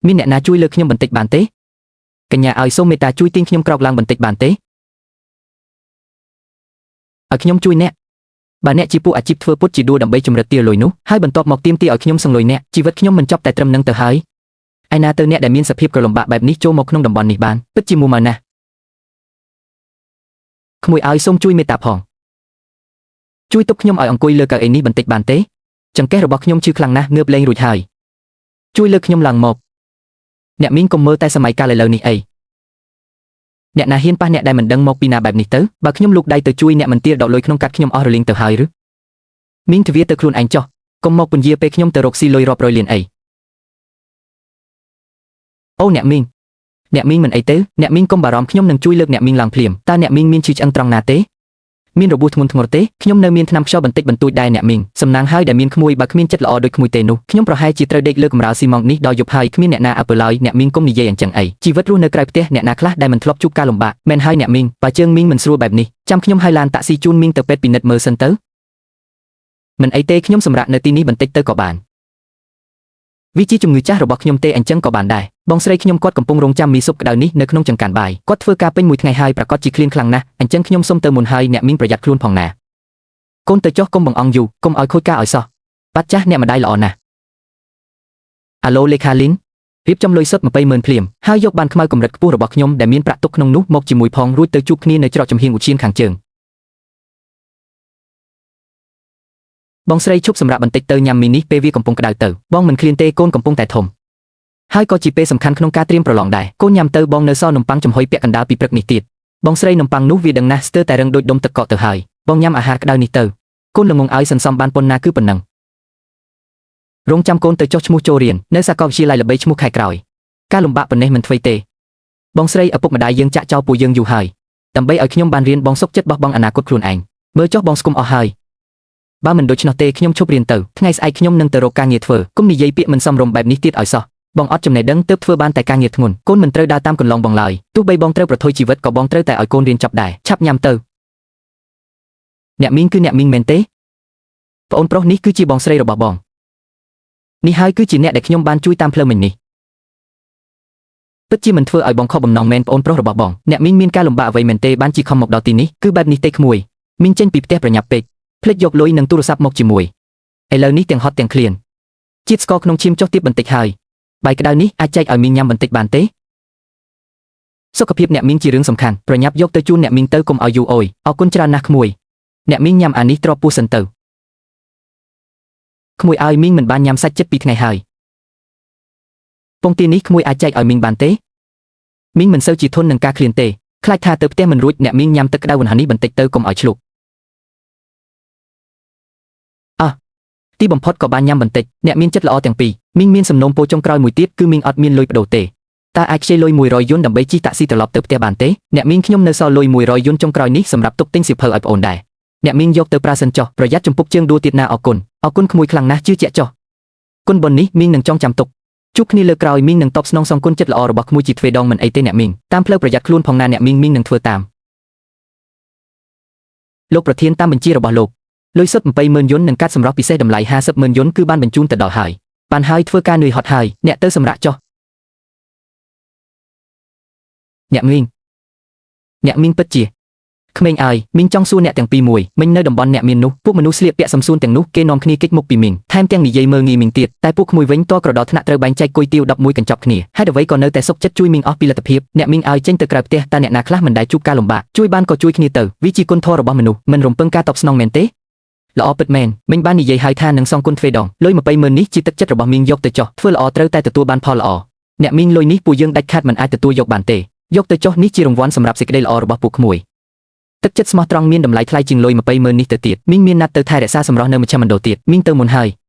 មានអ្នកណាជួយលើខ្ញុំបន្តិចបានទេកញ្ញាឲ្យសូមមេត្តាជួយទាញខ្ញុំក្រោកឡើងបន្តិចបានទេឲ្យខ្ញុំជួយអ្នកបើអ្នកជាពួកអាជីពធ្វើពុតជាដួលដើម្បីជំរិតទារលុយនោះហើយបន្ទាប់មកទាមទារឲ្យខ្ញុំសងលុយអ្នកជីវិតខ្ញុំមិនចប់តែត្រឹមនឹងទៅហើយឯណាទៅអ្នកដែលមានសភាពក្រលំបាកបែបនេះចូលមកក្នុងតំបន់នេះបានពិតជាមួម៉ៅណាស់ក្មួយឲ្យសូមជួយមេត្តាផងជួយទុកខ្ញុំឲ្យអង្គុយលើកៅអីនេះបន្តិចបានទេចង្កេះរបស់ខ្ញុំឈឺខ្លាំងណាស់ងើបលេងរួចហើយជួយលើកខ្ញុំឡើងមកអ្នកមីងកុំមើលតែសម័យកាលឥឡូវនេះអីអ្នកណាហ៊ានប៉ះអ្នកដែលមិនដឹងមកពីណាបែបនេះទៅបើខ្ញុំលូកដៃទៅជួយអ្នកមិនទាដកលុយក្នុងកាត់ខ្ញុំអស់រលីងទៅហើយឬមីងទ្វារទៅខ្លួនឯងចុះកុំមកពន្យាពេលខ្ញុំទៅរកស៊ីលុយរាប់រយលានអីអូអ្នកមីងមិនអីទេអ្នកមីងកុំបារម្ភខ្ញុំនឹងជួយលើកអ្នកមីងឡើងភ្លាមតើអ្នកមីងមានឈឺឆ្អឹងត្រង់ណាទេមានរបួសធ្ងន់ធ្ងរទេខ្ញុំនៅមានថ្នាំខ្យល់បន្តិចបន្តួចដែរអ្នកមីងសំណាងហើយដែលមានក្មួយបើគ្មានចិត្តល្អដូចក្មួយទេនោះខ្ញុំប្រហែលជាត្រូវដេកលើកម្រាលស៊ីម៉ង់នេះដល់យប់ហើយគ្មានអ្នកណាអើពើឡើយអ្នកមីងកុំនិយាយអញ្ចឹងអីជីវិតរស់នៅក្រៅផ្ទះអ្នកណាខ្លះដែលមិនធ្លាប់ជួបការលំបាកមែនហើយអ្នកមីងបើជើងមីងមិនស្រួលបែបនេះចាំខ្ញុំឲ្យឡានតាក់ស៊ីជូនមីងទៅពេទ្យពិនិត្យមើលសិនទៅមិនអីទេខ្ញុំសម្រាប់នៅទីនេះបន្តិចទៅក៏បានវាជាជំងឺចាស់របស់ខ្ញុំទេអញ្ចឹងក៏បានដែរបងស្រីខ្ញុំគាត់កំពុងរងចាំមីស៊ុបក្តៅនេះនៅក្នុងចង្កានបាយគាត់ធ្វើការពេញមួយថ្ងៃហើយប្រកាសជាឃ្លានខ្លាំងណាស់អញ្ចឹងខ្ញុំសុំទៅមុនហើយអ្នកមីងប្រយ័ត្នខ្លួនផងណាកូនទៅចុះកុំបង្អង់យូរកុំឲ្យខូចការឲ្យសោះបាត់ចាស់អ្នកម្ដាយល្អណាស់អាឡូលេខាលីនរៀបចំលុយសុទ្ធ200,000ភ្លាមហើយយកបានខ្មៅកម្រិតខ្ពស់របស់ខ្ញុំដែលមានប្រាក់ទុកក្នុងនោះមកជាមួយផងរួចទៅជួបគ្នានៅច្រកចំហៀងឧឈានខាងជើងបងស្រីឈប់សម្រាប់បន្តិចទៅញ៉ាំមីនេះពេលវាកំពុងក្តៅទៅបងមិនឃ្លានទេកូនកំពុងតែធំហើយក៏ជាពេលសំខាន់ក្នុងការត្រៀមប្រឡងដែរកូនញ៉ាំទៅបងនៅសល់នំប៉័ងចំហុយពាក់កណ្ដាលពីព្រឹកនេះទៀតបងស្រីនំប៉័ងនោះវាដឹងណាស់ស្ទើរតែរឹងដូចដុំទឹកកកទៅហើយបងញ៉ាំអាហារក្តៅនេះទៅកូនល្ងងឲ្យសន្សំបានប៉ុណ្ណាគឺប៉ុណ្ណឹងរងចាំកូនទៅចុះឈ្មោះចូលរៀននៅសាកលវិទ្យាល័យល្បីឈ្មោះខែក្រោយការលំបាកប៉ុណ្ណេះមិនធ្វើទេបងស្រីឪពុកម្ដាយយើងចាក់ចោលពួកយើងយូរហើយដើម្បីឲ្យខ្ញុំបានរៀនបងសុខចិត្តបោះបង់អនាគតខ្លួនឯងមើលចុះបងស្គមអស់ហើយបើមិនដូច្នោះទេខ្ញុំឈប់រៀនទៅថ្ងៃស្អែកខ្ញុំនឹងទៅរកការងារធ្វើកុំនិយាយពាក្យមិនសមរម្យបែបនេះទៀតឲ្យសោះបងអត់ចំណេះដឹងទើបធ្វើបានតែការងារធ្ងន់កូនមិនត្រូវដើរតាមកន្លងបងឡើយទោះបីបងត្រូវប្រថុយជីវិតក៏បងត្រូវតែឲ្យកូនរៀនចប់ដែរឆាប់ញ៉ាំទៅអ្នកមីងគឺអ្នកមីងមែនទេប្អូនប្រុសនេះគឺជាបងស្រីរបស់បងនេះហើយគឺជាអ្នកដែលខ្ញុំបានជួយតាមផ្លូវមិញនេះពិតជាមិនធ្វើឲ្យបងខកបំណងមែនប្អូនប្រុសរបស់បងអ្នកមីងមានការលំបាកអ្វីមែនទេបានជាខំមកដល់ទីនេះគឺបែបនេះទេក្មួយមីងចេញពីផ្ទះប្រញាប់ពេកភ្លេចយកលុយនិងទូរស័ព្ទមកជាមួយឥឡូវនេះទាំងហត់ទាំងឃ្លានជាតិស្ករក្នុងឈាមចុះទៀតបន្តិចហើយបាយក្តៅនេះអាចចែកឲ្យមីងញ៉ាំបន្តិចបានទេសុខភាពអ្នកមីងជារឿងសំខាន់ប្រញាប់យកទៅជូនអ្នកមីងទៅកុំឲ្យយូរអុយអរគុណច្រើនណាស់ក្មួយអ្នកមីងញ៉ាំអានេះទ្របពោះសិនទៅក្មួយឲ្យមីងមិនបានញ៉ាំសាច់ជិត2ថ្ងៃហើយពងទានេះក្មួយអាចចែកឲ្យមីងបានទេមីងមិនសូវជាធន់នឹងការឃ្លានទេខ្លាចថាទៅផ្ទះមិនរួចអ្នកមីងញ៉ាំទឹកក្តៅវណ្ហនេះបន្តិចទៅកុំឲ្យឆ្លុកទីបំផុតក៏បានញ៉ាំបន្តិចអ្នកមានចិត្តល្អទាំងពីរមីងមានសំណូមពរចុងក្រោយមួយទៀតគឺមីងអត់មានលុយបដូរទេតើអាចខ្ចីលុយ100 យួនដើម្បីជិះតាក់ស៊ីត្រឡប់ទៅផ្ទះបានទេអ្នកមីងខ្ញុំនៅសល់លុយ100 យួនចុងក្រោយនេះសម្រាប់ទុកទិញសៀវភៅឲ្យប្អូនដែរអ្នកមីងយកទៅប្រើសិនចុះប្រយ័ត្នចំពុកជើងដួលទៀតណាអរគុណក្មួយខ្លាំងណាស់ជឿជាក់ចុះគុណបុណ្យនេះមីងនឹងចងចាំទុកជួបគ្នាលើក្រោយមីងនឹងតបស្នងសងគុណចិត្តល្អរបស់ក្មួយជាទ្វេដងមិនអីទេអ្នកមីងតាមផ្លូវប្រយ័ត្នខ្លួនផងណាអ្នកមីងនឹងធ្វើតាមលោកប្រធានតាមបញ្ជារបស់លោកលុយសុទ្ធ200,000 យួននិងកាត់សម្រស់ពិសេសតម្លៃ50,000 យួនគឺបានបញ្ជូនទៅដល់ហើយបានហើយធ្វើការនឿយហត់ហើយអ្នកទៅសម្រាប់ចុះអ្នកមីងពិតជាក្មេងអើយមីងចង់សួរអ្នកទាំងពីរមួយមិញនៅតំបន់អ្នកមាននោះពួកមនុស្សស្លៀកពាក់សំសួនទាំងនោះគេនាំគ្នាគេចមុខពីមីងថែមទាំងនិយាយមើលងាយមីងទៀតតែពួកក្មួយវិញតក្រដល់ថ្នាក់ត្រូវបែងចែកគុយទាវ11កញ្ចប់គ្នាហើយអ្វីក៏នៅតែសុខចិត្តជួយមីងអស់ពីលទ្ធភាពអ្នកមីងឲ្យចេញទៅក្រៅផ្ទះតែអ្នកណាខ្លះមិនដែលជួបការលំបាកជួយបានក៏ជួយគ្នាទៅវាជាគុណធម៌របស់មនុស្សមិនរំពឹងការតបស្នងមែនទេល្អពិតមែនមីងបាននិយាយហើយថានឹងសងគុណទ្វេដងលុយ200,000នេះជាទឹកចិត្តរបស់មីងយកទៅចុះធ្វើល្អត្រូវតែទទួលបានផលល្អអ្នកមីងលុយនេះពួកយើងដាច់ខាតមិនអាចទទួលយកបានទេយកទៅចុះនេះជារង្វាន់សម្រាប់សេចក្តីល្អរបស់ពួកក្មួយទឹកចិត្តស្មោះត្រង់មានតម្លៃថ្លៃជាងលុយ200,000នេះទៅទៀតមីងមានណាត់ទៅថែរក្សាសម្រស់នៅមជ្ឈមណ្ឌលទៀតមីងទៅមុនហើយ